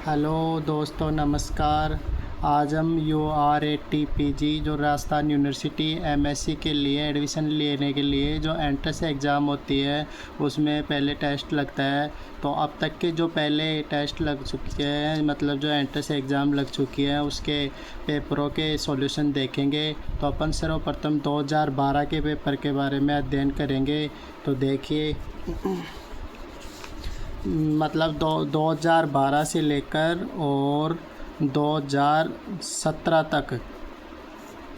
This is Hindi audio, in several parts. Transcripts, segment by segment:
हेलो दोस्तों, नमस्कार। आज हम URATPG जो राजस्थान यूनिवर्सिटी MSc के लिए एडमिशन लेने के लिए जो एंट्रेंस एग्ज़ाम होती है उसमें पहले टेस्ट लगता है। तो अब तक के जो पहले टेस्ट लग चुके हैं, मतलब जो एंट्रेंस एग्ज़ाम लग चुकी है उसके पेपरों के सॉल्यूशन देखेंगे। तो अपन सर्वप्रथम 2012 के पेपर के बारे में अध्ययन करेंगे। तो देखिए, मतलब 2012 से लेकर और 2017 तक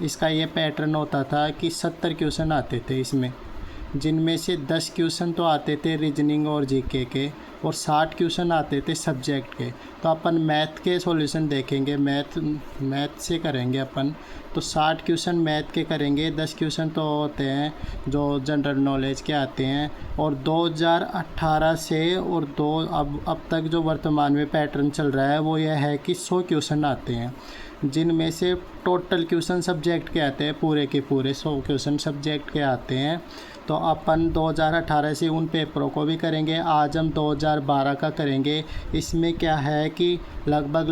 इसका ये पैटर्न होता था कि 70 क्वेश्चन आते थे इसमें, जिनमें से 10 क्वेश्चन तो आते थे रीजनिंग और जीके के और 60 क्वेश्चन आते थे सब्जेक्ट के। तो अपन मैथ के सॉल्यूशन देखेंगे, मैथ से करेंगे अपन। तो 60 क्वेश्चन मैथ के करेंगे, 10 क्वेश्चन तो होते हैं जो जनरल नॉलेज के आते हैं। और 2018 से और अब तक जो वर्तमान में पैटर्न चल रहा है वो यह है कि 100 क्वेश्चन आते हैं, जिनमें से टोटल क्वेश्चन सब्जेक्ट के आते हैं, पूरे के पूरे 100 क्वेश्चन सब्जेक्ट के आते हैं। तो अपन 2018 से उन पेपरों को भी करेंगे। आज हम 2012 का करेंगे। इसमें क्या है कि लगभग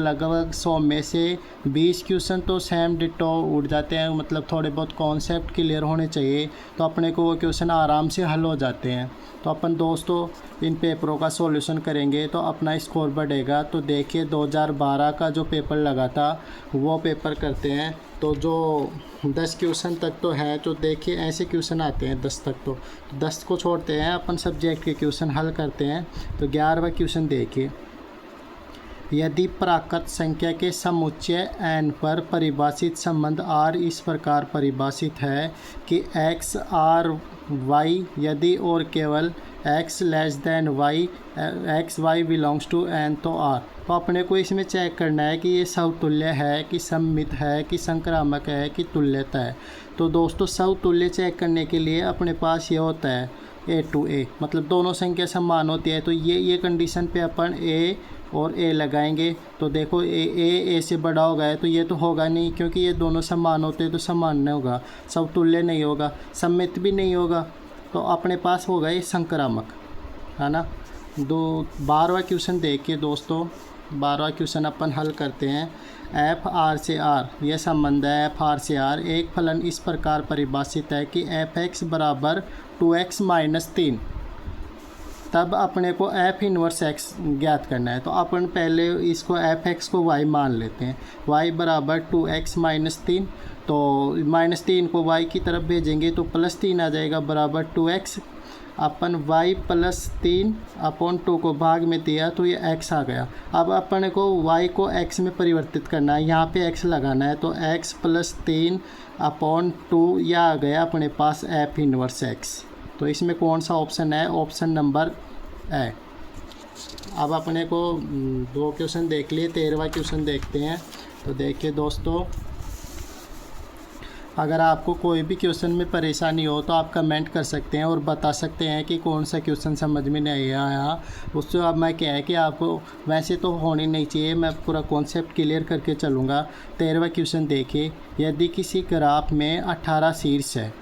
100 में से 20 क्वेश्चन तो सेम डिटो उड़ जाते हैं, मतलब थोड़े बहुत कॉन्सेप्ट क्लियर होने चाहिए, तो अपने को वो क्वेश्चन आराम से हल हो जाते हैं। तो अपन दोस्तों इन पेपरों का सॉल्यूशन करेंगे तो अपना स्कोर बढ़ेगा। तो देखिए, 2012 का जो पेपर लगा था वो पेपर करते हैं। तो जो 10 क्वेश्चन तक तो है, तो देखिए ऐसे क्वेश्चन आते हैं 10 तक। तो 10 को छोड़ते हैं, अपन सब्जेक्ट के क्वेश्चन हल करते हैं। तो 11वां क्वेश्चन देखिए, यदि प्राकृत संख्या के समुच्चय n पर परिभाषित संबंध r इस प्रकार परिभाषित है कि x r y यदि और केवल x less than y x y belongs to n तो r। तो अपने को इसमें चेक करना है कि ये समतुल्य है कि सममित है कि संक्रामक है कि तुल्यता है। तो दोस्तों समतुल्य चेक करने के लिए अपने पास ये होता है a to a, मतलब दोनों संख्या समान होती है। तो ये कंडीशन पे अपन a और a लगाएंगे। तो देखो a से बड़ा होगा है, तो ये तो होगा नहीं, क्योंकि ये दोनों समान होते हैं तो समान नहीं होगा, समतुल्य नहीं होगा, सममित भी नहीं होगा। तो अपने पास होगा ये संक्रामक, है ना। 12वां क्वेश्चन देखिए दोस्तों, 12वां क्वेश्चन अपन हल करते हैं। एफ आर से आर यह संबंध है, एफ आर से आर एक फलन इस प्रकार परिभाषित है कि एफ एक्स बराबर 2x माइनस 3। तब अपने को एफ इनवर्स एक्स ज्ञात करना है। तो अपन पहले इसको एफ एक्स को y मान लेते हैं, y बराबर 2x माइनस 3। तो माइनस 3 को y की तरफ भेजेंगे तो प्लस 3 आ जाएगा बराबर 2x। अपन y प्लस 3 अपॉन 2 को भाग में दिया तो ये x आ गया। अब अपन को y को x में परिवर्तित करना है, यहाँ पे x लगाना है। तो x प्लस 3 अपॉन 2 यह आ गया अपने पास एफ इनवर्स x। तो इसमें कौन सा ऑप्शन है? Option number A. अब अपने को 2 क्वेश्चन देख लिए, 13वां क्वेश्चन देखते हैं। तो देखिए दोस्तों, अगर आपको कोई भी क्वेश्चन में परेशानी हो तो आप कमेंट कर सकते हैं और बता सकते हैं कि कौन सा क्वेश्चन समझ में नहीं आया। उससे अब मैं क्या है कि आपको वैसे तो होनी नहीं चाहिए, मैं पूरा कॉन्सेप्ट क्लियर करके चलूँगा। 13वां क्वेश्चन देखिए, यदि किसी ग्राफ में 18 शीर्ष है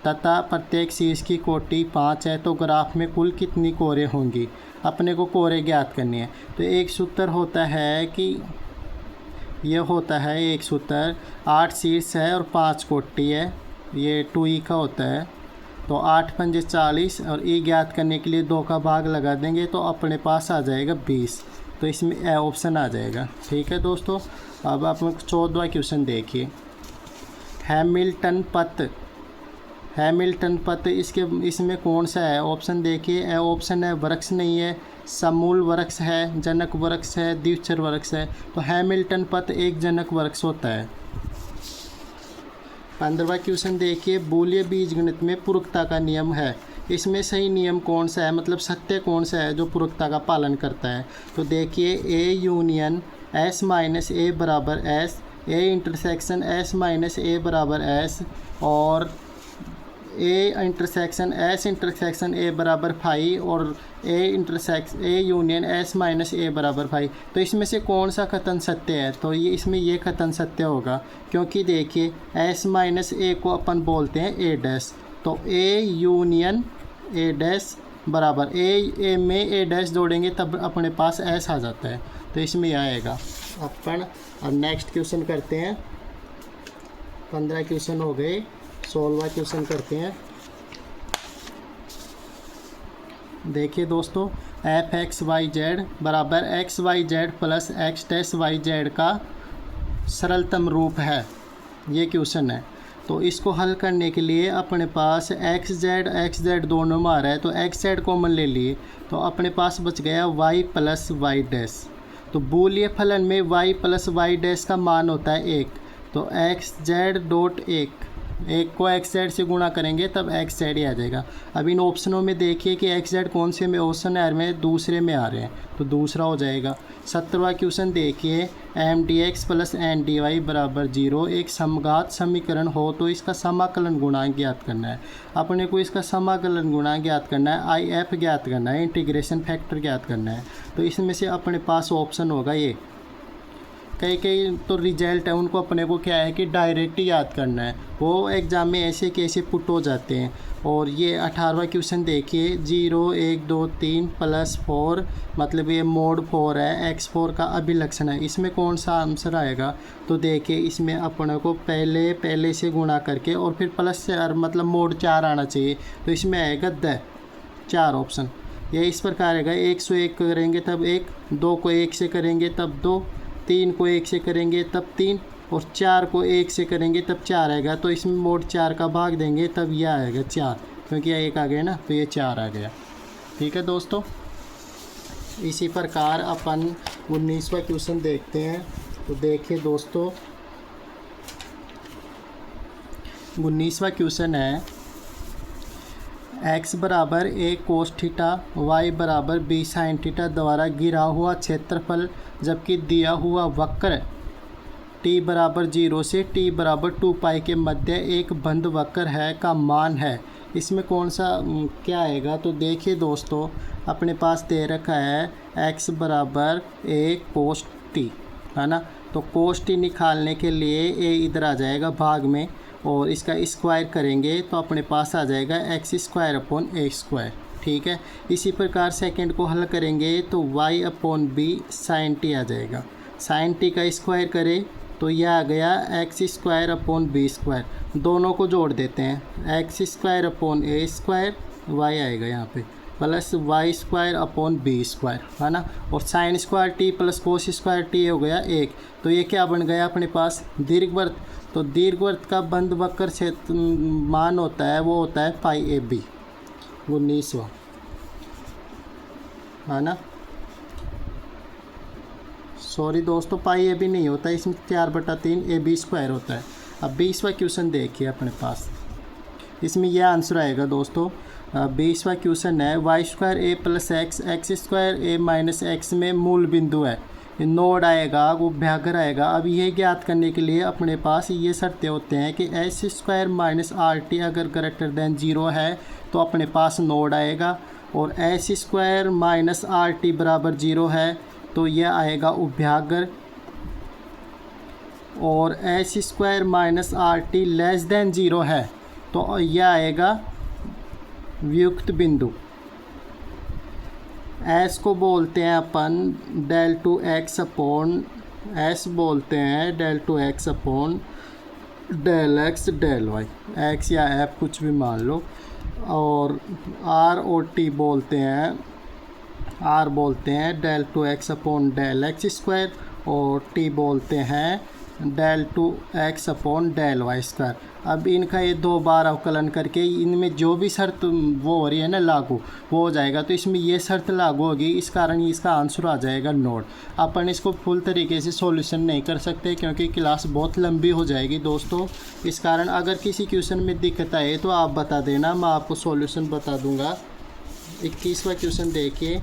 तथा प्रत्येक शीर्ष की कोटि 5 है तो ग्राफ में कुल कितनी कोरें होंगी? अपने को कोरें ज्ञात करनी है। तो एक सूत्र होता है कि यह होता है एक सूत्र, 8 शीर्ष है और 5 कोटि है, ये 2e का होता है। तो 8 पंजे 40 और e ज्ञात करने के लिए 2 का भाग लगा देंगे तो अपने पास आ जाएगा 20। तो इसमें ए ऑप्शन आ जाएगा। ठीक है दोस्तों, अब आप 14वां क्वेश्चन देखिए, हैमिल्टन पथ इसमें कौन सा है? ऑप्शन देखिए, ए ऑप्शन है वृक्ष नहीं है, समूल वृक्ष है, जनक वृक्ष है, द्विचर वृक्ष है। तो हैमिल्टन पथ एक जनक वृक्ष होता है। 15वां क्वेश्चन देखिए, बूलियन बीजगणित में पूरकता का नियम है, इसमें सही नियम कौन सा है, मतलब सत्य कौन सा है जो पूरकता का पालन करता है? तो देखिए, A union S minus A बराबर S, A intersection S minus A बराबर एस, और ए इंटरसेक्शन ए बराबर फाई, और A union S minus A बराबर फाई। तो इसमें से कौन सा कथन सत्य है? तो ये कथन सत्य होगा, क्योंकि देखिए एस माइनस ए को अपन बोलते हैं ए डैश। तो ए यूनियन ए डैश बराबर ए में ए डैश जोड़ेंगे तब अपने पास एस आ जाता है, तो इसमें यह आएगा अपन। अब नेक्स्ट क्वेश्चन करते हैं। 15 क्वेश्चन हो गए, 16वां क्वेश्चन करते हैं। देखिए दोस्तों, एफ एक्स वाई जेड बराबर X Y Z plus X dash Y Z का सरलतम रूप है, ये क्वेश्चन है। तो इसको हल करने के लिए अपने पास एक्स जेड दोनों में आ रहा है, तो एक्स जेड कॉमन ले लिए, तो अपने पास बच गया वाई प्लस वाई डैश। तो बूलियन फलन में वाई प्लस वाई डैश का मान होता है 1, तो एक्स जेड डॉट 1 को एक्स जेड से गुणा करेंगे तब एक्स जेड ही आ जाएगा। अब इन ऑप्शनों में देखिए कि एक्स जेड कौन से में ऑप्शन है में दूसरे में आ रहे हैं, तो दूसरा हो जाएगा। 17वां क्वेश्चन देखिए, M D X plus N D Y बराबर 0 एक समघात समीकरण हो तो इसका समाकलन गुणांक ज्ञात करना है। अपने को इसका समाकलन गुणांक ज्ञात करना है, आई एफ ज्ञात करना है, इंटीग्रेशन फैक्टर ज्ञात करना है। तो इसमें से अपने पास ऑप्शन होगा ये। कई तो रिजल्ट है उनको अपने को क्या है कि डायरेक्ट ही याद करना है, वो एग्ज़ाम में ऐसे कैसे पुट हो जाते हैं। और ये 18वां क्वेश्चन देखिए, 0 1 2 3 प्लस 4 मतलब ये मोड 4 है, x4 का अभिलक्षण है। इसमें कौन सा आंसर आएगा? तो देखिए इसमें अपने को पहले से गुणा करके और फिर प्लस से मतलब मोड 4 आना चाहिए, तो इसमें आएगा 4 ऑप्शन। ये इस प्रकार आएगा, 1 से 1 करेंगे तब 1, 2 को 1 से करेंगे तब 2, 3 को 1 से करेंगे तब 3 और 4 को 1 से करेंगे तब 4 आएगा। तो इसमें मोड 4 का भाग देंगे तब यह आएगा 4, क्योंकि यह 1 आ गया ना, तो ये 4 आ गया। ठीक है दोस्तों, इसी प्रकार अपन 19वां क्वेश्चन देखते हैं। तो देखिए दोस्तों, 19वां क्वेश्चन है, x बराबर a कोस थीटा y बराबर b साइन थीटा द्वारा गिरा हुआ क्षेत्रफल जबकि दिया हुआ वक्र t बराबर 0 से t बराबर 2 पाई के मध्य एक बंद वक्र है का मान है। इसमें कौन सा क्या आएगा? तो देखिए दोस्तों, अपने पास दे रखा है x बराबर a कोस t, है ना। तो कोस t निकालने के लिए a इधर आ जाएगा भाग में और इसका स्क्वायर करेंगे तो अपने पास आ जाएगा x square upon A square. ठीक है, इसी प्रकार सेकंड को हल करेंगे तो y upon B sine T आ जाएगा। साइन टी का स्क्वायर करें तो यह आ गया X square upon B square. दोनों को जोड़ देते हैं, X square upon A square, y आएगा यहाँ पे plus Y square upon B square, है ना। और sine square T plus cos square T हो गया 1। तो ये क्या बन गया अपने पास? दीर्घवृत्त। तो दीर्घवृत्त का बंद वक्र क्षेत्र मान होता है, वो होता है पाई ए बी। 19वां, है ना। सॉरी दोस्तों, पाई ए बी नहीं होता, इसमें 4/3 ए बी स्क्वायर होता है। अब 20वां क्वेश्चन देखिए अपने पास, इसमें यह आंसर आएगा दोस्तों। 20वां क्वेश्चन है, वाई स्क्वायर ए प्लस एक्स एक्स स्क्वायर ए माइनस एक्स में मूल बिंदु है, नोड आएगा, वो भ्यागर आएगा। अब ये ज्ञात करने के लिए अपने पास ये शर्तें होते हैं कि S square minus R T अगर ग्रेटर देन 0 है तो अपने पास नोड आएगा, और S square minus R T बराबर 0 है तो यह आएगा उभ्यागर, और S square minus R T less than 0 है तो यह आएगा व्युक्त बिंदु। एस को बोलते हैं अपन del two X upon S बोलते हैं del two X upon del X del Y, X या एफ कुछ भी मान लो। और आर और टी बोलते हैं, आर बोलते हैं del two X upon del X square, और टी बोलते हैं del two X upon del Y square. अब इनका ये 2 बार अवकलन करके इनमें जो भी शर्त वो हो रही है ना लागू, वो हो जाएगा। तो इसमें ये शर्त लागू होगी, इस कारण इसका आंसर आ जाएगा नोड। अपन इसको फुल तरीके से सॉल्यूशन नहीं कर सकते क्योंकि क्लास बहुत लंबी हो जाएगी दोस्तों। इस कारण अगर किसी क्वेश्चन में दिक्कत आए तो आप बता देना, मैं आपको सॉल्यूशन बता दूंगा। 21वां क्वेश्चन देखिए,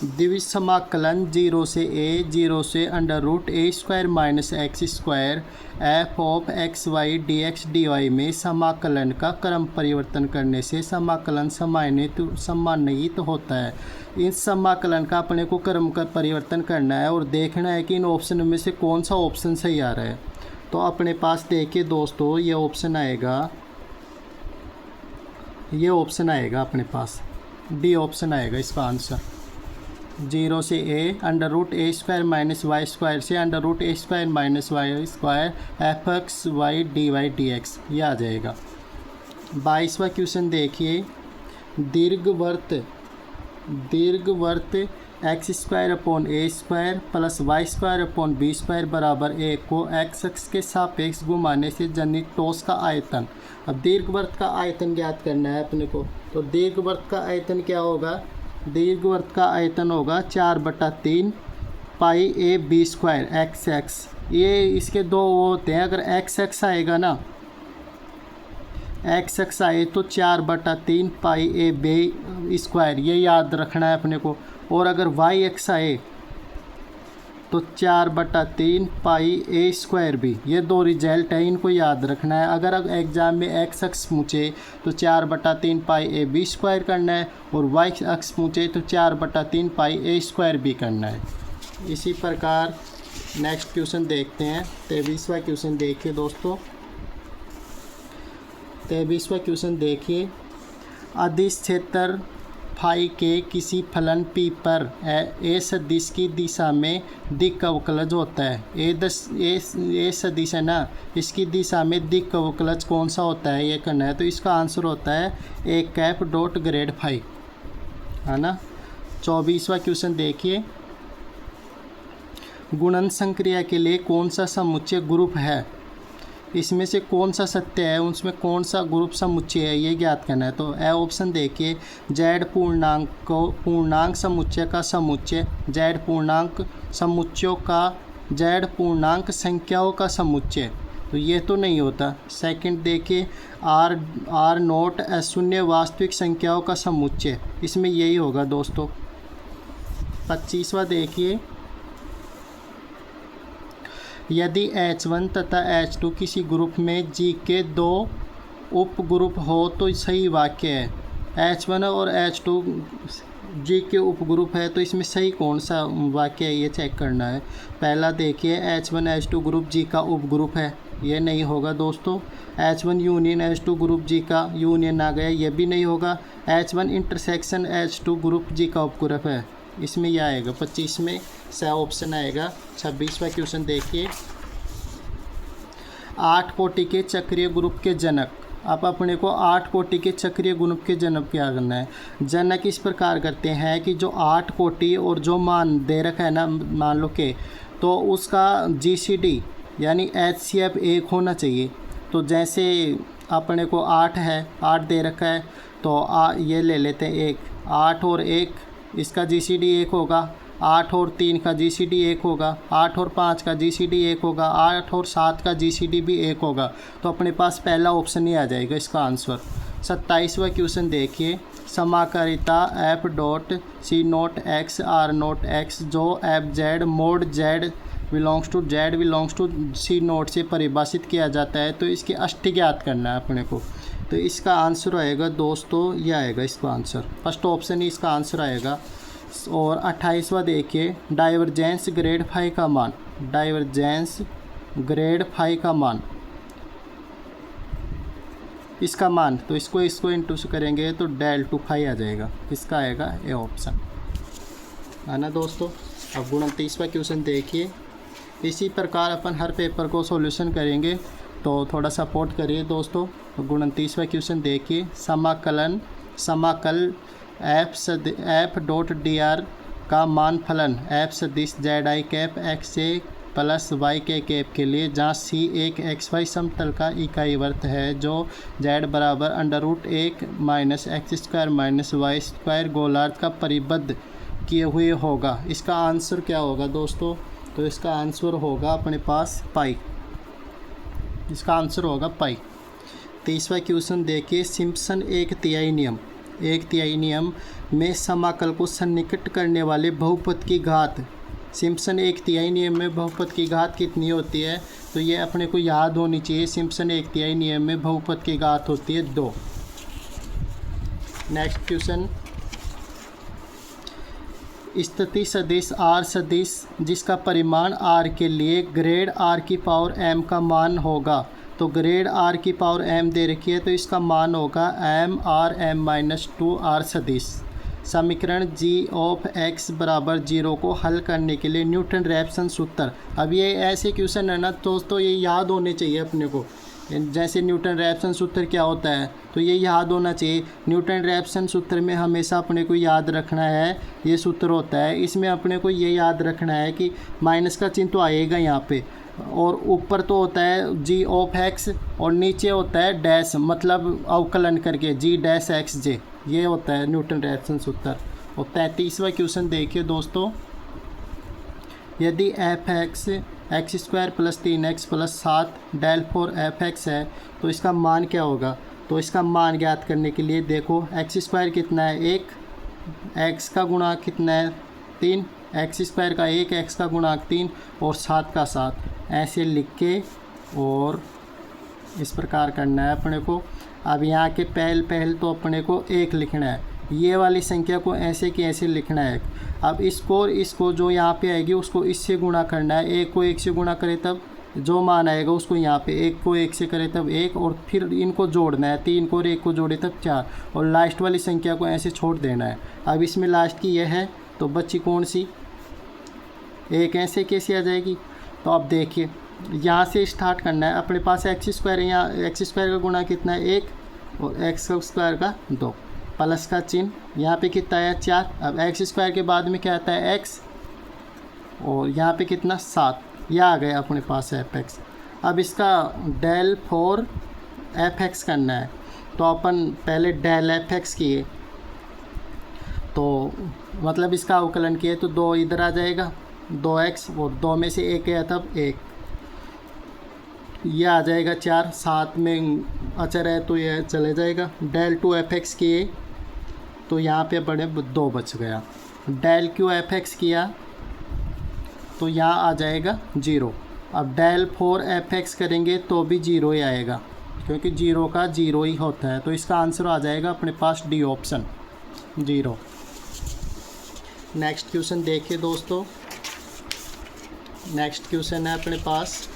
द्विज समाकलन 0 से a 0 से √a² minus X square F of X Y D X D Y में समाकलन का क्रम परिवर्तन करने से समाकलन सम्मानित होता है। इस समाकलन का अपने को क्रम का परिवर्तन करना है और देखना है कि इन ऑप्शन में से कौन सा ऑप्शन सही आ रहा है। तो अपने पास देखिए दोस्तों, ये ऑप्शन आएगा ये ऑप्शन आएगा अपने पास, डी ऑप्शन आएगा इसका आंसर। 0 से a under root A square minus Y square से under root A square minus Y square F X Y D Y D X, ये आ जाएगा। 22वां क्वेश्चन देखिए, दीर्घवृत्त X square upon A square plus Y square upon B square बराबर ए को एक्स एक्स के सापेक्ष घुमाने से जनित टॉस का आयतन। अब दीर्घवृत्त का आयतन ज्ञात करना है अपने को, तो दीर्घवृत्त का आयतन क्या होगा? दीर्घवृत्त का आयतन होगा 4/3 pi A B square X X. ये इसके दो वो होते हैं, अगर एक्स एक्स आएगा ना, एक्स एक्स आए तो 4/3 पाई ए बी स्क्वायर, ये याद रखना है अपने को। और अगर वाई एक्स आए तो 4/3 पाई ए स्क्वायर बी, ये दो रिजल्ट है, इनको याद रखना है। अगर एग्ज़ाम में एक्स एक्स पूछे तो 4/3 पाई ए बी स्क्वायर करना है, और वाई एक्स पूछे तो 4/3 पाई ए स्क्वायर बी करना है। इसी प्रकार नेक्स्ट क्वेश्चन देखते हैं। 23वां क्वेश्चन देखिए दोस्तों, 23वां क्वेश्चन देखिए, अदिश क्षेत्र फाई के किसी फलन पी पर ए सदिश की दिशा में दिक् अवकलज होता है। ए सदिश है ना, इसकी दिशा में दिक् अवकलज कौन सा होता है ये करना है। तो इसका आंसर होता है A cap dot grade phi, है ना। 24वां क्वेश्चन देखिए, गुणन संक्रिया के लिए कौन सा समुच्चय ग्रुप है, इसमें से कौन सा सत्य है, उसमें कौन सा ग्रुप समुच्चय है, ये ज्ञात करना है। तो ए ऑप्शन देखिए, जेड पूर्णांक समुच्चय का समुच्चय, जेड पूर्णांक समुच्चयों का, जेड पूर्णांक संख्याओं का समुच्चय, तो ये तो नहीं होता। सेकंड देखिए, आर नोट अशून्य वास्तविक संख्याओं का समुच्चय, इसमें यही होगा दोस्तों। 25वां देखिए, यदि H1 तथा H2 किसी ग्रुप में G के दो उपग्रुप हो तो सही वाक्य है। H1 और H2 G के उपग्रुप है, तो इसमें सही कौन सा वाक्य है ये चेक करना है। पहला देखिए, H1 H2 ग्रुप G का उपग्रुप है, ये नहीं होगा दोस्तों। H1 union H2 group G का यूनियन आ गया, ये भी नहीं होगा। H1 intersection H2 group G का उपग्रुप है, इसमें यह आएगा 25 में सा ऑप्शन आएगा। 26वां क्वेश्चन देखिए, 8 कोटि के चक्रीय ग्रुप के जनक। अब अपने को 8 कोटि के चक्रीय ग्रुप के जनक क्या करना है। जनक इस प्रकार करते हैं कि जो 8 कोटि और जो मान दे रखा है ना, मान लो के, तो उसका GCD यानी HCF 1 होना चाहिए। तो जैसे अपने को 8 है, 8 दे रखा है, तो ये ले लेते हैं 1, 8 और 1 इसका GCD 1 होगा, 8 और 3 का GCD 1 होगा, 8 और 5 का GCD 1 होगा, 8 और 7 का GCD भी 1 होगा। तो अपने पास पहला ऑप्शन ही आ जाएगा इसका आंसर। 27वां क्वेश्चन देखिए, समाकारिता F dot C naught X R naught X जो F Z mod Z belongs to C naught से परिभाषित किया जाता है, तो इसकी अष्ट ज्ञात करना है अपने को। तो इसका आंसर आएगा दोस्तों, यह आएगा इसका आंसर, फर्स्ट ऑप्शन ही इसका आंसर आएगा। और 28वां देखिए, डाइवर्जेंस ग्रेड फाई का मान, डाइवर्जेंस ग्रेड फाई का मान, इसका मान, तो इसको इंटू से करेंगे तो डेल टू फाई आ जाएगा, इसका आएगा ए ऑप्शन, है ना दोस्तों। अब 29वां क्वेश्चन देखिए, इसी प्रकार अपन हर पेपर को सॉल्यूशन करेंगे, तो थोड़ा सपोर्ट करिए दोस्तों। तो 29वां क्वेश्चन देखिए, समाकल एफ डॉट डी आर का मान फलन एफ सदिश Z I cap X A plus Y K cap के लिए जहाँ सी एक एक्स वाई समतल का इकाई वर्त है जो जेड बराबर √1 minus X square minus Y square गोलार्ध का परिबद्ध किए हुए होगा। इसका आंसर क्या होगा दोस्तों? तो इसका आंसर होगा अपने पास पाई, इसका आंसर होगा पाई। 30वां क्वेश्चन देखिए, सिम्पसन एक तिहाई नियम में समाकल को सन्निकट करने वाले बहुपद की घात, सिम्पसन एक तिहाई नियम में बहुपद की घात कितनी होती है? तो ये अपने को याद होनी चाहिए। सिम्पसन एक तिहाई नियम में बहुपद की घात होती है 2। नेक्स्ट क्वेश्चन, स्थिति सदिश आर सदिश जिसका परिमाण आर के लिए ग्रेड आर की पावर m का मान होगा तो ग्रेड आर की पावर एम दे रखी है, तो इसका मान होगा M R M minus 2 R सदिश। समीकरण जी ऑफ एक्स बराबर 0 को हल करने के लिए न्यूटन रैप्सन सूत्र। अब ये ऐसे क्वेश्चन है ना दोस्तों, ये याद होने चाहिए अपने को। जैसे न्यूटन रैप्सन सूत्र क्या होता है, तो ये याद होना चाहिए। न्यूटन रैप्सन सूत्र में हमेशा अपने को याद रखना है, ये सूत्र होता है, इसमें अपने को ये याद रखना है कि माइनस का चिन्ह तो आएगा यहाँ पे, और ऊपर तो होता है जी ऑफ एक्स और नीचे होता है डैश, मतलब अवकलन करके जी डैश एक्स जे, ये होता है न्यूटन रैप्सन सूत्र। और 33वां क्वेश्चन देखिए दोस्तों, यदि F X X square plus 3x plus 7 डेल 4 एफ एक्स है तो इसका मान क्या होगा। तो इसका मान ज्ञात करने के लिए देखो, एक्स स्क्वायर कितना है 1, एक्स का गुणा कितना है 3, एक्स स्क्वायर का 1, एक्स का गुणांक 3 और 7 का 7, ऐसे लिख के और इस प्रकार करना है अपने को। अब यहाँ के पहल तो अपने को 1 लिखना है, ये वाली संख्या को ऐसे कि ऐसे लिखना है। अब इसको जो यहाँ पे आएगी उसको इससे गुणा करना है, 1 को 1 से गुणा करे तब जो मान आएगा उसको यहाँ पे 1 को 1 से करे तब 1, और फिर इनको जोड़ना है, 3 को और 1 को जोड़े तब 4, और लास्ट वाली संख्या को ऐसे छोड़ देना है। अब इसमें लास्ट की यह है तो बच्ची कौन सी 1, ऐसे कैसे आ जाएगी। तो अब देखिए यहाँ से स्टार्ट करना है, अपने पास एक्स स्क्वायर है, यहाँ एक्स स्क्वायर का गुणा कितना है 1 और एक्स स्क्वायर का 2, प्लस का चिन्ह यहाँ पे कितना है 4। अब एक्स स्क्वायर के बाद में क्या आता है एक्स, और यहाँ पे कितना 7, यह आ गया अपने पास एफ एक्स। अब इसका डेल 4 एफ एक्स करना है, तो अपन पहले डेल एफ एक्स किए, तो मतलब इसका अवकलन किए तो 2 इधर आ जाएगा 2x, और 2 में से 1 गया तब 1, यह आ जाएगा 4, 7 में अचर है तो यह चले जाएगा। डेल 2 एफ एक्स किए तो यहाँ पे बड़े 2 बच गया। डेल क्यू एफ एक्स किया तो यहाँ आ जाएगा 0। अब डेल 4 एफ एक्स करेंगे तो भी 0 ही आएगा, क्योंकि 0 का 0 ही होता है, तो इसका आंसर आ जाएगा अपने पास डी ऑप्शन 0। नेक्स्ट क्वेश्चन देखिए दोस्तों, नेक्स्ट क्वेश्चन है अपने पास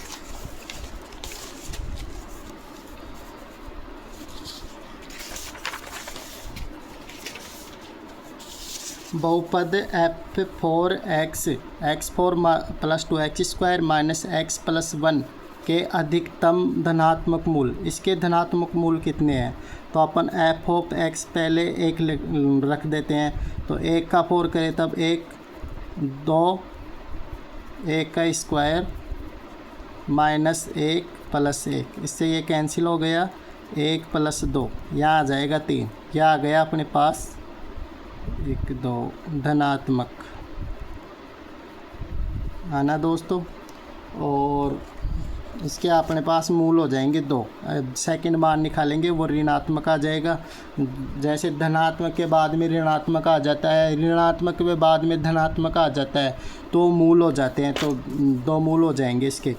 बहुपद f4x x4 plus 2x square minus x plus 1 के अधिकतम धनात्मक मूल, इसके धनात्मक मूल कितने हैं। तो अपन f ऑफ x पहले 1 रख देते हैं, तो 1 का 4 करें तब 1, 2, 1 का स्क्वायर माइनस 1 प्लस 1, इससे ये कैंसिल हो गया, 1 प्लस 2, यहाँ आ जाएगा 3, यह आ गया अपने पास 1 2 धनात्मक आना दोस्तों। और इसके अपने पास मूल हो जाएंगे 2, सेकंड मान निकालेंगे वो ऋणात्मक आ जाएगा। जैसे धनात्मक के बाद में ऋणात्मक आ जाता है, ऋणात्मक के बाद में धनात्मक आ जाता है, तो मूल हो जाते हैं, तो 2 मूल हो जाएंगे इसके।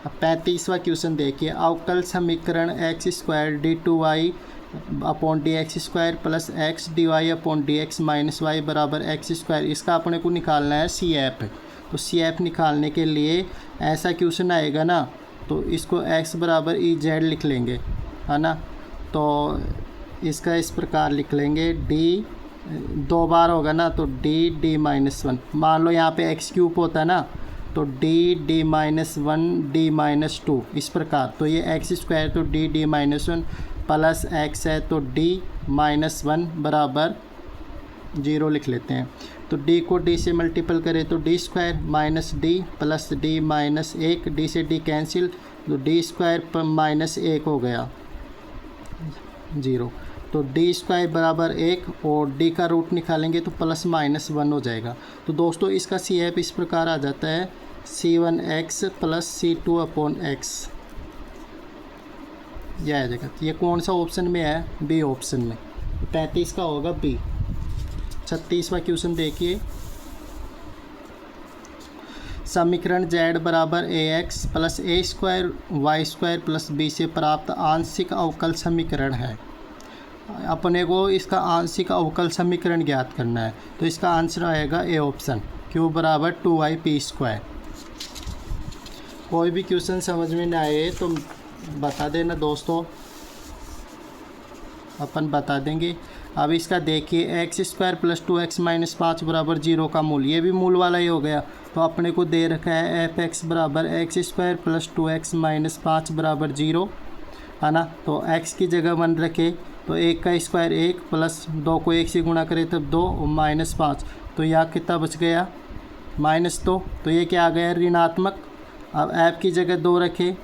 अब 35वां क्वेश्चन देखिए, अवकल समीकरण X square D 2y upon D X square plus X D Y upon D X minus Y बराबर एक्स स्क्वायर, इसका अपने को निकालना है सी एफ। तो सी एफ निकालने के लिए ऐसा क्वेश्चन आएगा ना, तो इसको x बराबर ई जेड लिख लेंगे, है ना। तो इसका इस प्रकार लिख लेंगे, डी 2 बार होगा ना तो डी माइनस 1, मान लो यहाँ पे x क्यूब होता है ना, तो डी माइनस 1 डी माइनस 2, इस प्रकार। तो ये एक्स स्क्वायर तो डी माइनस 1 प्लस एक्स है तो डी माइनस 1 बराबर 0 लिख लेते हैं। तो डी को डी से मल्टीपल करें तो D square minus D plus D minus 1, D से डी कैंसिल, तो डी स्क्वायर पर माइनस 1 हो गया 0। तो डी स्क्वायर बराबर 1 और डी का रूट निकालेंगे तो प्लस माइनस 1 हो जाएगा। तो दोस्तों इसका सी एफ इस प्रकार आ जाता है C1x plus C2 upon x, यह आ जाएगा। ये कौन सा ऑप्शन में है, बी ऑप्शन में, 35 का होगा बी। 36वां क्वेश्चन देखिए, समीकरण z बराबर ax plus A square Y square plus B से प्राप्त आंशिक अवकल समीकरण है। अपने को इसका आंशिक अवकल समीकरण ज्ञात करना है, तो इसका आंसर आएगा ए ऑप्शन, q बराबर 2y p स्क्वायर। कोई भी क्वेश्चन समझ में ना आए तो बता देना दोस्तों, अपन बता देंगे। अब इसका देखिए x square plus 2x minus 5 बराबर 0 का मूल, ये भी मूल वाला ही हो गया। तो अपने को दे रखा है एफ एक्स बराबर X square plus 2x minus 5 बराबर 0, है ना। तो x की जगह 1 रखे तो 1 का स्क्वायर 1 प्लस 2 को 1 से गुणा करे तब 2 और माइनस 5, तो यहाँ कितना बच गया -2। तो ये क्या आ गया ऋणात्मक। अब ऐप की जगह 2 रखे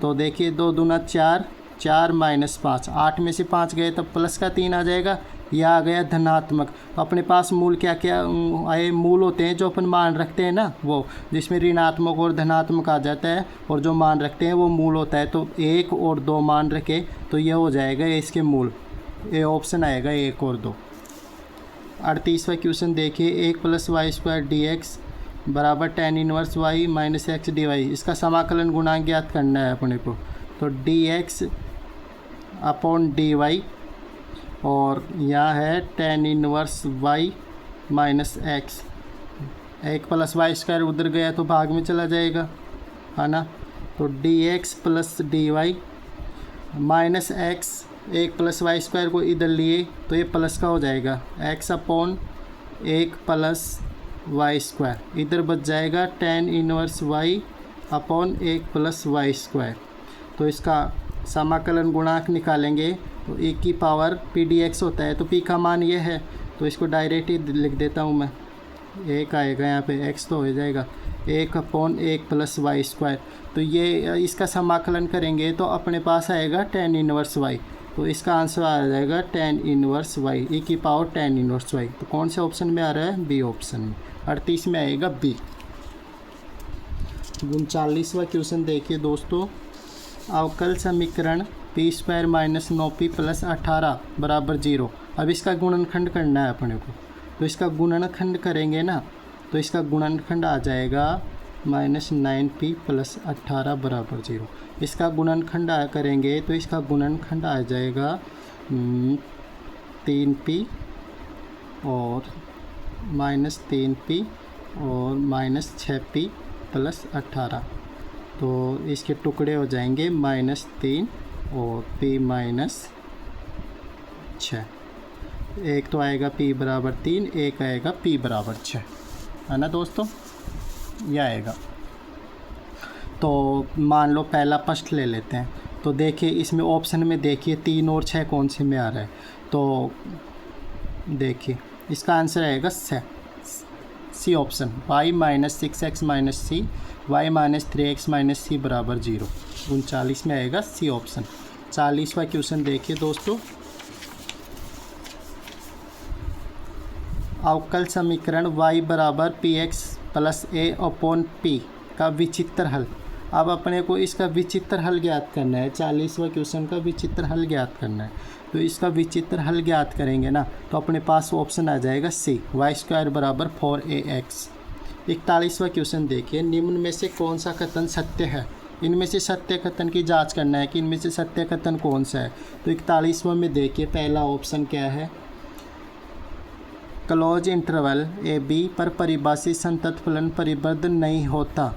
तो देखिए 2 दूना 4, 4 माइनस 5, 8 में से 5 गए तब प्लस का 3 आ जाएगा, यह आ गया धनात्मक। अपने पास मूल क्या क्या आए, मूल होते हैं जो अपन मान रखते हैं ना, वो जिसमें ऋणात्मक और धनात्मक आ जाता है, और जो मान रखते हैं वो मूल होता है। तो 1 और 2 मान रखे तो यह हो जाएगा इसके मूल, ये ऑप्शन आएगा 1 और 2। 38वां क्वेश्चन देखिए 1 + y² dx बराबर tan inverse y minus x dy। इसका समाकलन गुणांक ज्ञात करना है अपने को। तो dx अपॉन dy और यहाँ है tan inverse y minus x. 1 + y² उधर गया तो भाग में चला जाएगा, है ना। तो dx plus dy minus x, 1 + y² को इधर लिए तो ये प्लस का हो जाएगा, x अपॉन 1 + y², इधर बच जाएगा tan inverse y upon 1 + y²। तो इसका समाकलन गुणांक निकालेंगे तो 1 की पावर p dx होता है, तो p का मान ये है तो इसको डायरेक्ट ही लिख देता हूँ मैं, 1 आएगा यहाँ पे, x तो हो जाएगा 1 अपॉन 1 + y²। तो ये इसका समाकलन करेंगे तो अपने पास आएगा tan इनवर्स y, तो इसका आंसर आ जाएगा tan इनवर्स y, 1 की पावर tan इनवर्स y। तो कौन से ऑप्शन में आ रहा है, बी ऑप्शन में। 38 में आएगा बी। 39वां क्वेश्चन देखिए दोस्तों, अवकल समीकरण p² - 9p + 18 बराबर 0। अब इसका गुणनखंड करना है अपने को, तो इसका गुणनखंड करेंगे ना, तो इसका गुणनखंड आ जाएगा -9p + 18 बराबर 0। इसका गुणनखंड करेंगे तो इसका गुणनखंड आ जाएगा 3p और -3p और -6p + 18। तो इसके टुकड़े हो जाएंगे -3 और p - 6। एक तो आएगा p बराबर 3, एक आएगा p बराबर 6, है ना दोस्तों, यह आएगा। तो मान लो पहला प्रश्न ले लेते हैं। तो देखिए इसमें ऑप्शन में देखिए 3 और 6 कौन से में आ रहा है। तो देखिए इसका आंसर आएगा C option, y - 6x - c y - 3x - c बराबर 0। 39 में आएगा सी ऑप्शन। 40वां क्वेश्चन देखिए दोस्तों, अवकल समीकरण y बराबर px + a अपॉन p का विचित्र हल। अब अपने को इसका विचित्र हल ज्ञात करना है। 40वां क्वेश्चन का विचित्र हल ज्ञात करना है। तो इसका विचित्र हल ज्ञात करेंगे ना, तो अपने पास ऑप्शन आ जाएगा सी, y² बराबर 4ax। 41वां क्वेश्चन देखिए, निम्न में से कौन सा कथन सत्य है। इनमें से सत्य कथन की जांच करना है कि इनमें से सत्य कथन कौन सा है। तो 41वां में देखिए पहला ऑप्शन क्या है, क्लोज इंटरवल ए बी पर परिभाषित संतत फलन परिबद्ध नहीं होता।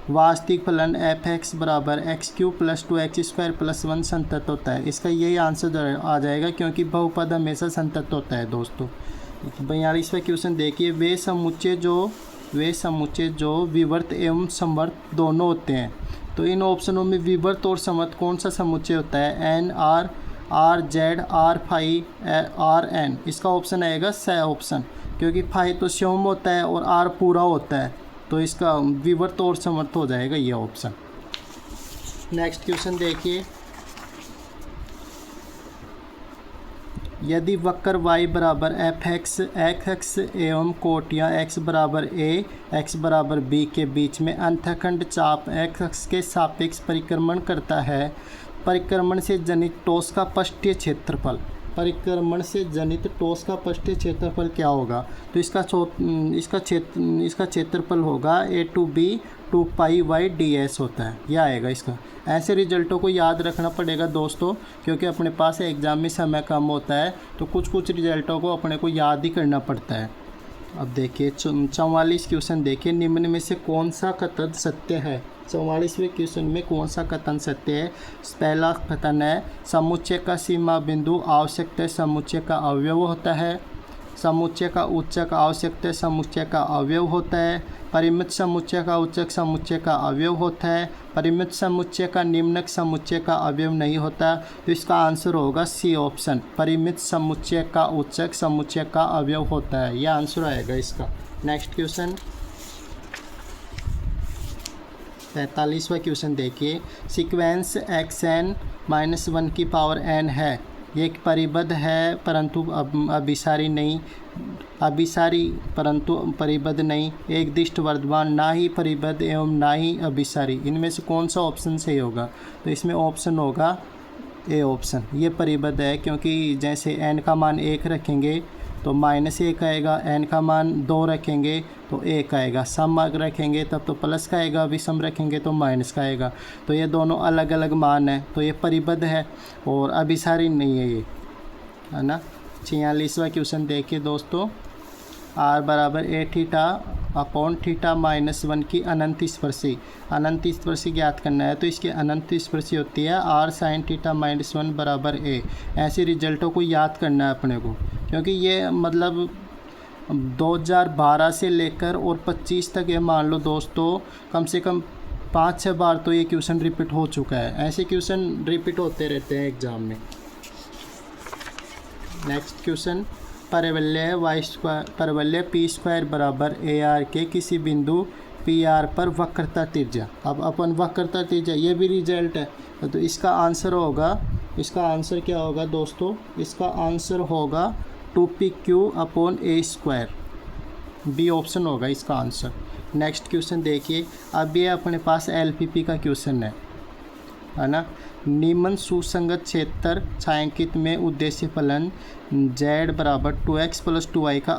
वास्तविक फलन एफ एक्स बराबर x³ + 2x² + 1 संतत होता है। इसका यही आंसर आ जाएगा क्योंकि बहुपद हमेशा संतत होता है दोस्तों। 42वां क्वेश्चन देखिए, वे समुच्चय जो विवर्त एवं समवर्त दोनों होते हैं। तो इन ऑप्शनों में विवर्त और समवर्त कौन सा समुच्चय होता है, N R, R Z, R phi, R N. इसका ऑप्शन आएगा स ऑप्शन, क्योंकि फाई तो स्योम होता है और आर पूरा होता है, तो इसका विवर्त और समवर्त हो जाएगा ये ऑप्शन। नेक्स्ट क्वेश्चन देखिए, यदि वक्र y बराबर एफ एक्स एवं कोटियाँ x बराबर a x बराबर b के बीच में अंतःखंड चाप x के सापेक्ष परिक्रमण करता है, परिक्रमण से जनित टॉस का पृष्ठीय क्षेत्रफल। परिक्रमण से जनित टॉस का पृष्ठीय क्षेत्रफल क्या होगा। तो इसका क्षेत्रफल होगा a/b 2πy/ds होता है, यह आएगा इसका। ऐसे रिजल्टों को याद रखना पड़ेगा दोस्तों, क्योंकि अपने पास एग्ज़ाम में समय कम होता है, तो कुछ रिजल्टों को अपने को याद ही करना पड़ता है। अब देखिए 44 क्वेश्चन देखिए, निम्न में से कौन सा कथन सत्य है। 44वें क्वेश्चन में कौन सा कथन सत्य है। पहला कथन है समुच्चय का सीमा बिंदु आवश्यकतः समुच्चय का अवयव होता है। समुच्चय का उच्चक आवश्यकतः समुच्चय का अवयव होता है। परिमित समुच्चय का उच्चक समुच्चय का अवयव होता है। परिमित समुच्चय का निम्नक समुच्चय का अवयव नहीं होता। तो इसका आंसर होगा सी ऑप्शन, परिमित समुच्चय का उच्चक समुच्चय का अवयव होता है। यह आंसर आएगा इसका। नेक्स्ट क्वेश्चन 45वां क्वेश्चन देखिए, सीक्वेंस xn-1 की पावर n है। ये एक परिबद्ध है परंतु अभिसारी नहीं, अभिसारी परंतु परिबद्ध नहीं, एक दिष्ट वर्धमान, ना ही परिबद्ध एवं ना ही अभिसारी। इनमें से कौन सा ऑप्शन सही होगा। तो इसमें ऑप्शन होगा ए ऑप्शन, ये परिबद्ध है, क्योंकि जैसे n का मान 1 रखेंगे तो -1 आएगा, n का मान 2 रखेंगे तो 1 आएगा, सम रखेंगे तब तो प्लस का आएगा, विषम रखेंगे तो माइनस का आएगा। तो ये दोनों अलग अलग मान है, तो ये परिबद्ध है और अभिसारी नहीं है ये, है ना। 46वां क्वेश्चन देखिए दोस्तों, r बराबर a थीटा अपॉन थीटा -1 की अनंत स्पर्शी। अनंत स्पर्शी ज्ञात करना है, तो इसकी अनंत स्पर्शी होती है r sin थीटा -1 बराबर a। ऐसे रिजल्टों को याद करना है अपने को, क्योंकि ये मतलब 2012 से लेकर और 25 तक ये मान लो दोस्तों कम से कम 5-6 बार तो ये क्वेश्चन रिपीट हो चुका है। ऐसे क्वेश्चन रिपीट होते रहते हैं एग्ज़ाम में। नेक्स्ट क्वेश्चन, परवलय परवलय p² बराबर AR के किसी बिंदु PR पर वक्रता त्रिज्या। अब अपन वक्रता त्रिज्या ये भी रिजल्ट है, तो इसका आंसर होगा, इसका आंसर क्या होगा दोस्तों, इसका आंसर होगा 2pq upon a²। B option होगा इसका आंसर। नेक्स्ट क्वेश्चन देखिए, अब ये अपने पास LPP का क्वेश्चन है ना। निम्न सुसंगत क्षेत्र छायांकित में उद्देश्य फलन z बराबर 2x + 2y का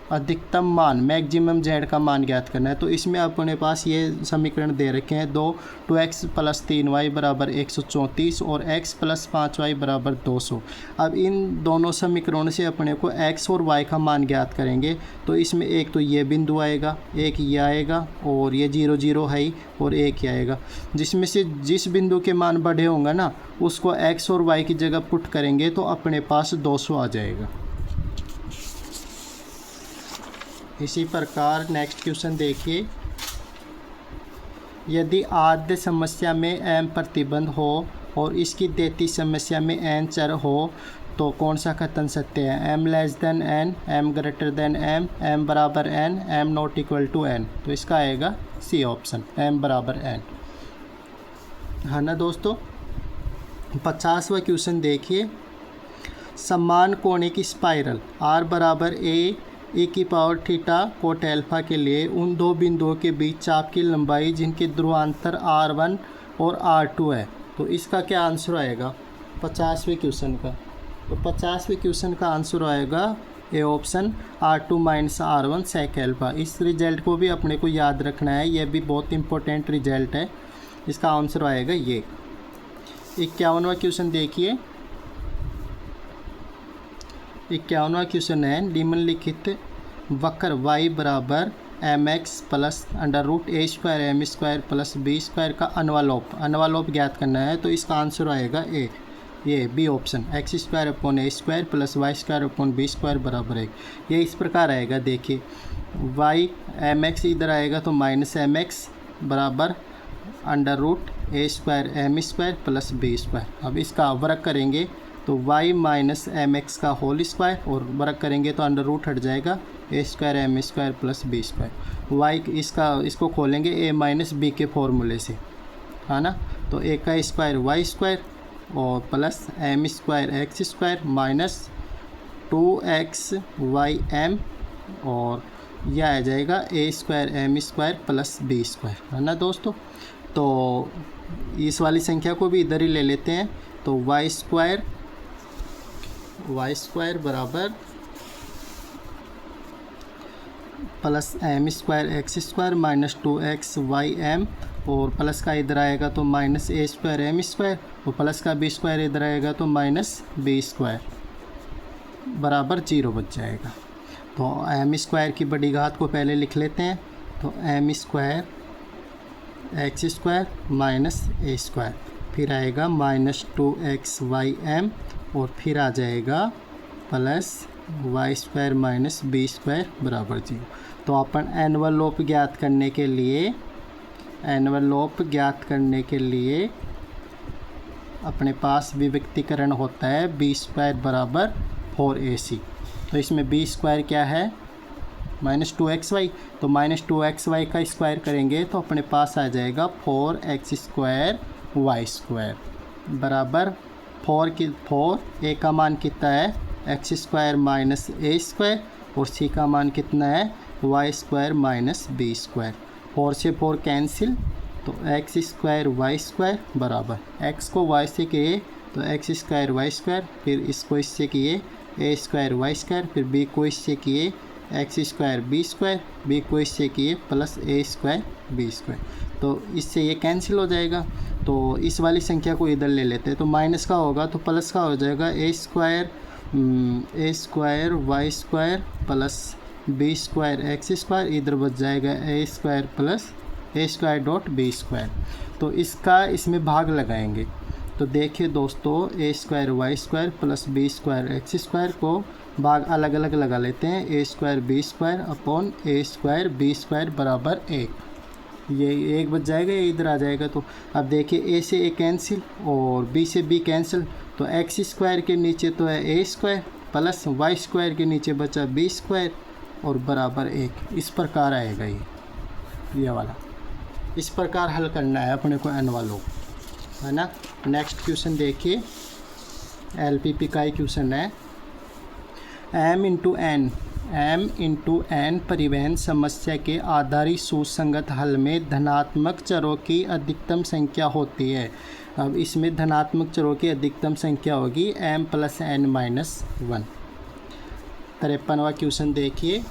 अधिकतम मान मैक्सिमम z का मान ज्ञात करना है। तो इसमें अपने पास ये समीकरण दे रखे हैं 2x + 3y बराबर 134 और x + 5y बराबर 200। अब इन दोनों समीकरणों से अपने को x और y का मान ज्ञात करेंगे। तो इसमें एक तो ये बिंदु आएगा, एक ये आएगा और ये 0 0 है ही, और एक ही आएगा। जिसमें से जिस बिंदु के मान बढ़े होंगे ना उसको x और y की जगह पुट करेंगे तो अपने पास 200 आ जाएगा। इसी प्रकार नेक्स्ट क्वेश्चन देखिए, यदि आद्य समस्या में m प्रतिबंध हो और इसकी देती समस्या में n चर हो तो कौन सा कथन सत्य है। m less than n, m greater than m, m बराबर n, m not equal to n। तो इसका आएगा सी ऑप्शन, m बराबर n, है ना दोस्तों। 50वां क्वेश्चन देखिए, समान कोणिक स्पाइरल r बराबर a की पावर थीटा कोट एल्फा के लिए उन दो बिंदुओं के बीच चाप की लंबाई जिनके ध्रुवांतर r1 और r2 है। तो इसका क्या आंसर आएगा 50वें क्वेश्चन का। तो 50वें क्वेश्चन का आंसर आएगा A option, r2 - r1 sec alpha. इस रिजल्ट को भी अपने को याद रखना है, यह भी बहुत इंपॉर्टेंट रिजल्ट है। इसका आंसर आएगा ये। 51वां क्वेश्चन देखिए, 51वां क्वेश्चन है, निम्नलिखित वक्र y बराबर mx plus √a² m² + b² का अनवालोप ज्ञात करना है। तो इसका आंसर आएगा ए, ये B option, x² upon a² + y² upon b² बराबर 1। ये इस प्रकार आएगा, देखिए y mx इधर आएगा तो -mx बराबर √a² m² + b²। अब इसका वर्ग करेंगे तो y - mx का होल स्क्वायर, और वर्ग करेंगे तो √ हट जाएगा a² m² + b²। y इसको खोलेंगे a - b के फॉर्मूले से, है ना। तो a का स्क्वायर y² और प्लस m² x² - 2xym, और यह आ जाएगा a² m² + b², है ना दोस्तों। तो इस वाली संख्या को भी इधर ही ले लेते हैं। तो y² बराबर प्लस m² x² - 2xym, और प्लस का इधर आएगा तो -a² m², और प्लस का b² इधर आएगा तो -b² बराबर 0 बच जाएगा। तो एम स्क्वायर की बड़ी घात को पहले लिख लेते हैं। तो M square X square minus A square, फिर आएगा माइनस 2xy_m और फिर आ जाएगा plus Y square minus B square बराबर 0। तो अपन एनवलप ज्ञात करने के लिए अपने पास विभक्तिकरण होता है बी स्क्वायर बराबर 4ac। तो इसमें बी स्क्वायर क्या है, -2xy, तो -2xy का स्क्वायर करेंगे तो अपने पास आ जाएगा 4x² बराबर 4 ए का मान कितना है x² माइनस ए स्क्वायर और सी का मान कितना है y² माइनस बी स्क्वायर। 4 से 4 कैंसिल, तो x² y² बराबर x को y से किए तो x² y², फिर इसको इससे किए a² y², फिर b को इससे किए x² b², b को इससे किए प्लस a² b²। तो इससे ये कैंसिल हो जाएगा। तो इस वाली संख्या को इधर ले लेते हैं, तो माइनस का होगा तो प्लस का हो जाएगा a² y² plus b² x², इधर बच जाएगा a² प्लस a².b²। तो इसका इसमें भाग लगाएंगे। तो देखिए दोस्तों, a² y² plus b² x² को भाग अलग अलग लगा लेते हैं। a² b² upon a² b² बराबर 1, ये 1 बच जाएगा, ये इधर आ जाएगा। तो अब देखिए a से a कैंसिल और b से b कैंसिल, तो x² के नीचे तो है a² प्लस y² के नीचे बचा b² और बराबर 1। इस प्रकार आएगा ये वाला। इस प्रकार हल करना है अपने को एनवलप, है ना। नेक्स्ट क्वेश्चन देखिए, LPP का ही क्वेश्चन है। m इंटू n परिवहन समस्या के आधारित सुसंगत हल में धनात्मक चरों की अधिकतम संख्या होती है। अब इसमें धनात्मक चरों की अधिकतम संख्या होगी m + n - 1। 53वां क्वेश्चन देखिए।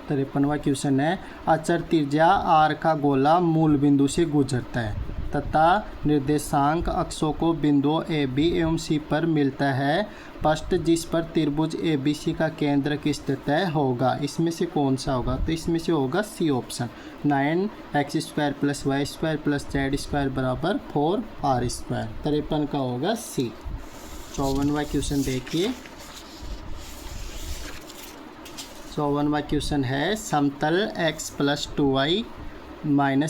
53वां क्वेश्चन है, अचर त्रिज्या r का गोला मूल बिंदु से गुजरता है तथा निर्देशांक अक्षों को बिंदुओं ए बी एवं सी पर मिलता है। पृष्ठ जिस पर त्रिभुज ए बी सी का केंद्र स्थित होगा, इसमें से कौन सा होगा? तो इसमें से होगा C option, 9x² + y² + z² बराबर 4r²। 53 का होगा सी। 54वां क्वेश्चन देखिए। 54वां क्वेश्चन है, समतल x + 2y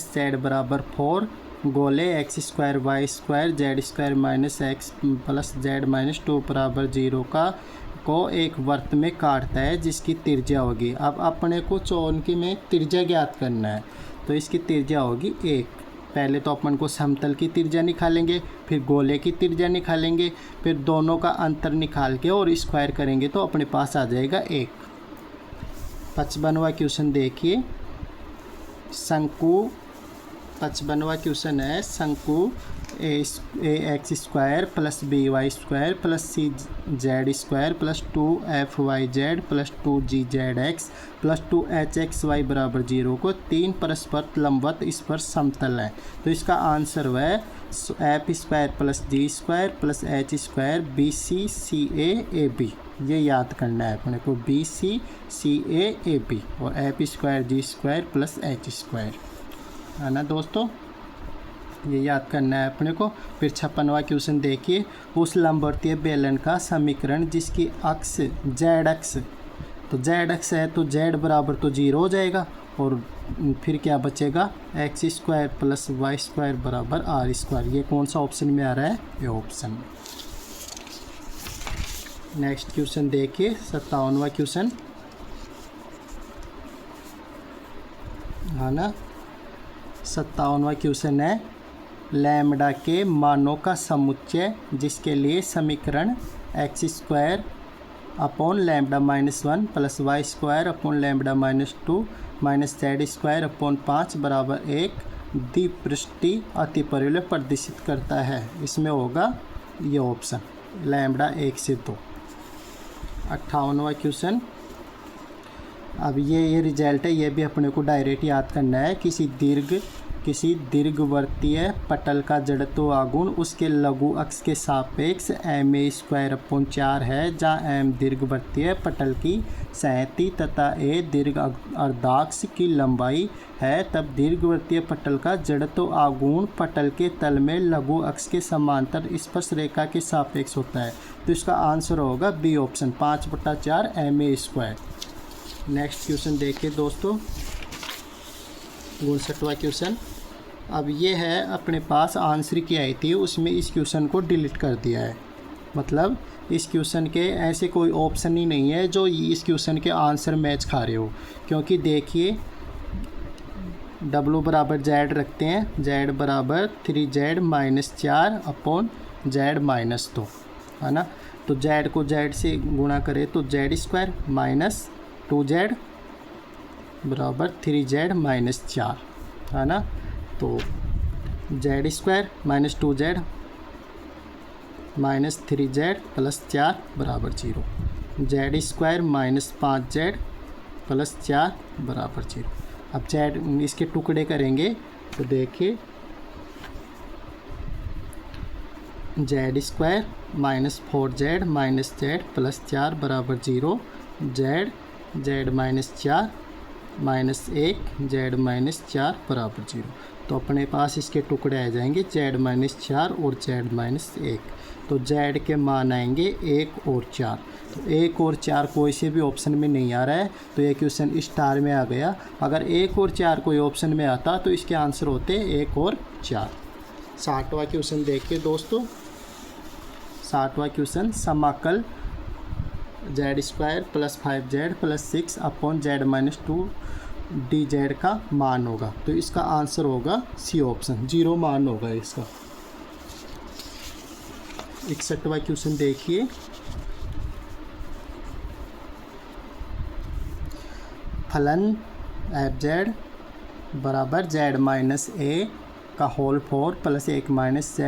- z बराबर 4 गोले x² y² z² - x + z - 2 बराबर 0 को एक वृत्त में काटता है जिसकी त्रिज्या होगी। अब अपने को चौकोर में त्रिज्या ज्ञात करना है, तो इसकी त्रिज्या होगी 1। पहले तो अपन को समतल की त्रिज्या निकालेंगे, फिर गोले की त्रिज्या निकालेंगे, फिर दोनों का अंतर निकाल के और स्क्वायर करेंगे तो अपने पास आ जाएगा 1। 55वां क्वेश्चन देखिए। 55वां क्वेश्चन है, शंकु ax² + by² + cz² + 2fyz + 2gzx + 2hxy बराबर 0 को 3 परस्पर लंबवत इस पर समतल है। तो इसका आंसर वह f² + g² + h² BC/CA/AB। ये याद करना है अपने को, BC/CA/AB और f² g² + h², है ना दोस्तों। ये याद करना है अपने को। फिर 56वां क्वेश्चन देखिए। उस लंबवतीय बेलन का समीकरण जिसकी अक्ष z अक्ष, तो z अक्ष है तो z बराबर तो 0 हो जाएगा और फिर क्या बचेगा x² + y² बराबर r²। ये कौन सा ऑप्शन में आ रहा है? ये ऑप्शन। नेक्स्ट क्वेश्चन देखिए। 57वां क्वेश्चन, है ना। 57वां क्वेश्चन है, लैम्ब्डा के मानों का समुच्चय जिसके लिए समीकरण x² upon lambda -1 + y² upon lambda -2 z² upon 5 बराबर 1 द्विपृष्ठीय अतिपरिवलय प्रदर्शित करता है। इसमें होगा ये ऑप्शन, लैम्ब्डा 1 से 2। 58वां क्वेश्चन। अब ये रिजल्ट है, ये भी अपने को डायरेक्ट याद करना है। किसी दीर्घ किसी दीर्घवृत्तीय पटल का जड़त्व आघूर्ण उसके लघु अक्ष के सापेक्ष ma² है, जहाँ m दीर्घवृत्तीय पटल की सहती तथा a दीर्घ अर्धाक्ष की लंबाई है, तब दीर्घवृत्तीय पटल का जड़त्व आघूर्ण पटल के तल में लघु अक्ष के समांतर स्पर्श रेखा के सापेक्ष होता है। तो इसका आंसर होगा B option 5/4 ma²। Next question देखिए दोस्तों, 59वां क्वेश्चन। अब ये है अपने पास आंसर की आई थी, उसमें इस क्वेश्चन को डिलीट कर दिया है। मतलब इस क्वेश्चन के ऐसे कोई ऑप्शन ही नहीं है जो इस क्वेश्चन के आंसर मैच खा रहे हो, क्योंकि देखिए W बराबर Z रखते हैं, Z बराबर 3Z - 4 अपॉन Z - 2 है ना। तो Z को Z से गुणा करें तो Z² माइनस 2Z बराबर 3Z - 4 है ना। तो Z² - 2Z माइनस 3Z + 4 बराबर 0। Z² - 5Z + 4 बराबर 0। अब Z इसके टुकड़े करेंगे तो देखिए Z² - 4Z - Z + 4 बराबर 0। Z Z - 4 -1 Z - 4 बराबर 0। तो अपने पास इसके टुकड़े आ जाएंगे Z - 4 और Z - 1। तो Z के मान आएंगे 1 और 4। तो 1 और 4 कोई से भी ऑप्शन में नहीं आ रहा है, तो ये क्वेश्चन स्टार में आ गया। अगर 1 और 4 कोई ऑप्शन में आता तो इसके आंसर होते 1 और 4। 60वां क्वेश्चन देखिए दोस्तों, 60वां क्वेश्चन। समाकल Z² + 5Z + 6 upon Z - 2 dz का मान होगा। तो इसका आंसर होगा सी ऑप्शन, 0 मान होगा इसका। 61वां क्वेश्चन देखिए, फलन fz बराबर Z - a का whole 4 + 1 - Z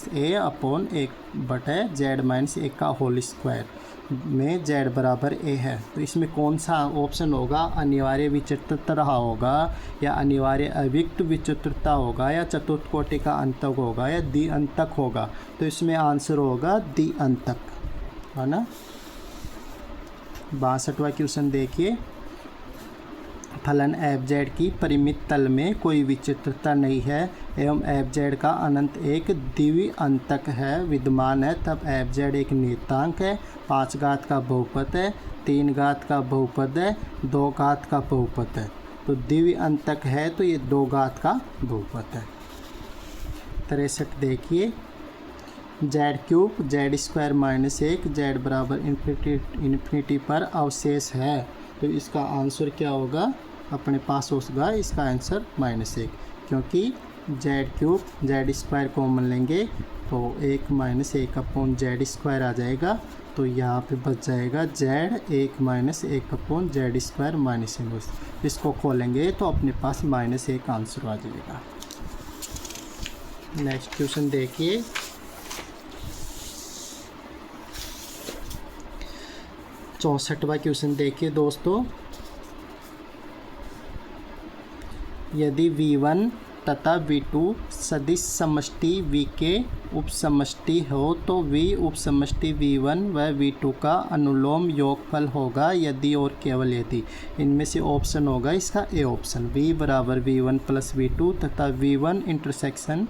- a upon 1/Z - 1 का होल स्क्वायर में Z बराबर a है। तो इसमें कौन सा ऑप्शन होगा? अनिवार्य विचित्रता होगा, या अनिवार्य अव्यक्त विचित्रता होगा, या चतुर्थ कोटि का अंतक होगा, या द्वि अंतक होगा। तो इसमें आंसर होगा द्वि अंतक है ना। 62वां क्वेश्चन देखिए, फलन fz की परिमित तल में कोई विचित्रता नहीं है एवं fz का अनंत एक द्वि अंतक है विद्यमान है, तब fz एक नियतांक है, 5 घात का बहुपद है, 3 घात का बहुपद है, 2 घात का बहुपद है। तो द्वि अंतक है तो ये 2 घात का बहुपद है। 63 देखिए, Z³ Z² - 1 Z बराबर इन्फिनिटी पर अवशेष है। तो इसका आंसर क्या होगा? अपने पास होगा इसका आंसर -1, क्योंकि Z³ Z² कॉमन लेंगे तो 1 - 1 अपॉन Z² आ जाएगा। तो यहाँ पे बच जाएगा Z 1 - 1 अपॉन Z² -1। इसको खोलेंगे तो अपने पास -1 आंसर आ जाएगा। नेक्स्ट क्वेश्चन देखिए, चौंसठवां क्वेश्चन देखिए दोस्तों, यदि V1 तथा V2 सदिश समष्टि V के उपसमष्टि हो तो V उपसमष्टि V1 व V2 का अनुलोम योगफल होगा यदि और केवल यदि। इनमें से ऑप्शन होगा इसका ए ऑप्शन, V बराबर V1 + V2 तथा V1 इंटरसेक्शन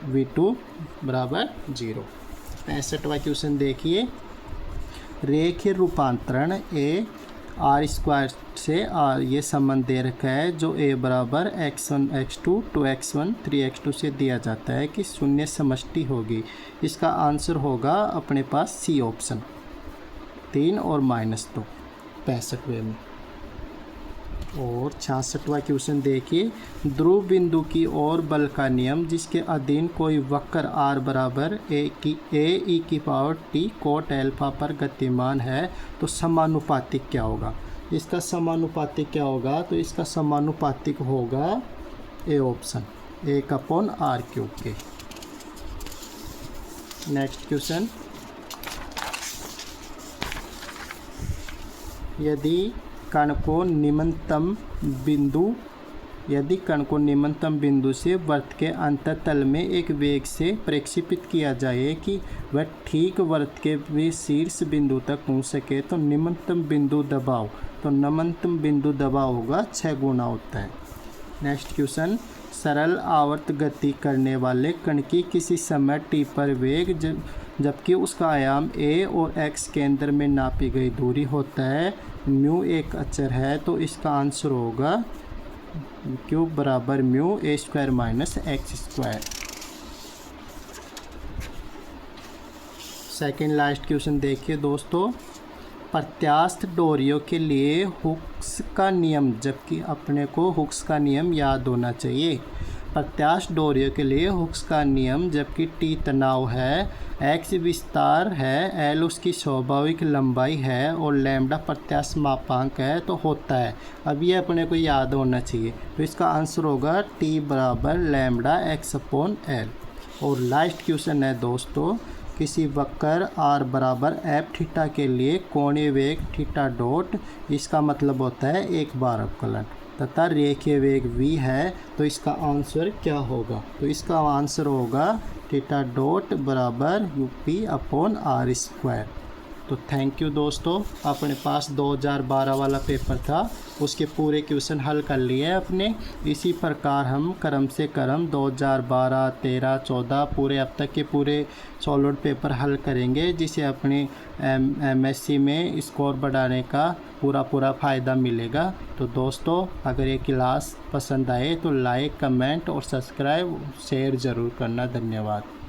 V2 बराबर 0। 65वां क्वेश्चन देखिए, रेखीय रूपांतरण a r² से r ये संबंध दे रखा है जो a बराबर x1 x2 2x1 3x2 से दिया जाता है कि शून्य समष्टि होगी। इसका आंसर होगा अपने पास सी ऑप्शन, 3 और -2। 65वें में। और 66वां क्वेश्चन देखिए, ध्रुव बिंदु की ओर बल का नियम जिसके अधीन कोई वक्र r बराबर a⁡t कोट एल्फा पर गतिमान है तो समानुपातिक क्या होगा? इसका समानुपातिक क्या होगा? तो इसका समानुपातिक होगा ए ऑप्शन, 1/r³ के। नेक्स्ट क्वेश्चन, यदि कण को निम्नतम बिंदु यदि कण को निम्नतम बिंदु से वृत्त के अंततल में एक वेग से प्रक्षेपित किया जाए कि वह ठीक वृत्त के भी शीर्ष बिंदु तक पहुंच सके तो निम्नतम बिंदु दबाव होगा 6 गुना होता है। नेक्स्ट क्वेश्चन, सरल आवर्त गति करने वाले कण की किसी समय t पर वेग जबकि उसका आयाम a और x केंद्र में नापी गई दूरी होता है, म्यू एक अचर है, तो इसका आंसर होगा q बराबर mu a square minus X square. Second last question देखिए दोस्तों, प्रत्यास्थ डोरियों के लिए हुक्स का नियम, जबकि अपने को हुक्स का नियम याद होना चाहिए। प्रत्यास्थ डोरियों के लिए हुक्स का नियम, जबकि टी तनाव है, एक्स विस्तार है, एल उसकी स्वाभाविक लंबाई है और लैम्डा प्रत्यास्थ मापांक है, तो होता है। अब ये अपने को याद होना चाहिए, तो इसका आंसर होगा टी बराबर लैम्डा एक्स अपॉन एल। और लास्ट क्वेश्चन है दोस्तों, किसी वक्र r बराबर एफ थीटा के लिए कोणीय वेग थीटा डॉट, इसका मतलब होता है एक बार अवकलन, तथा रेखीय वेग v है, तो इसका आंसर क्या होगा? तो इसका आंसर होगा थीटा डॉट बराबर यूपी अपॉन आर स्क्वायर। तो थैंक यू दोस्तों, अपने पास 2012 वाला पेपर था, उसके पूरे क्वेश्चन हल कर लिए हैं अपने। इसी प्रकार हम क्रम से क्रम 2012, 13, 14 पूरे अब तक के पूरे सॉलिड पेपर हल करेंगे, जिसे अपने MSc में स्कोर बढ़ाने का पूरा फ़ायदा मिलेगा। तो दोस्तों, अगर ये क्लास पसंद आए तो लाइक, कमेंट और सब्सक्राइब शेयर ज़रूर करना। धन्यवाद।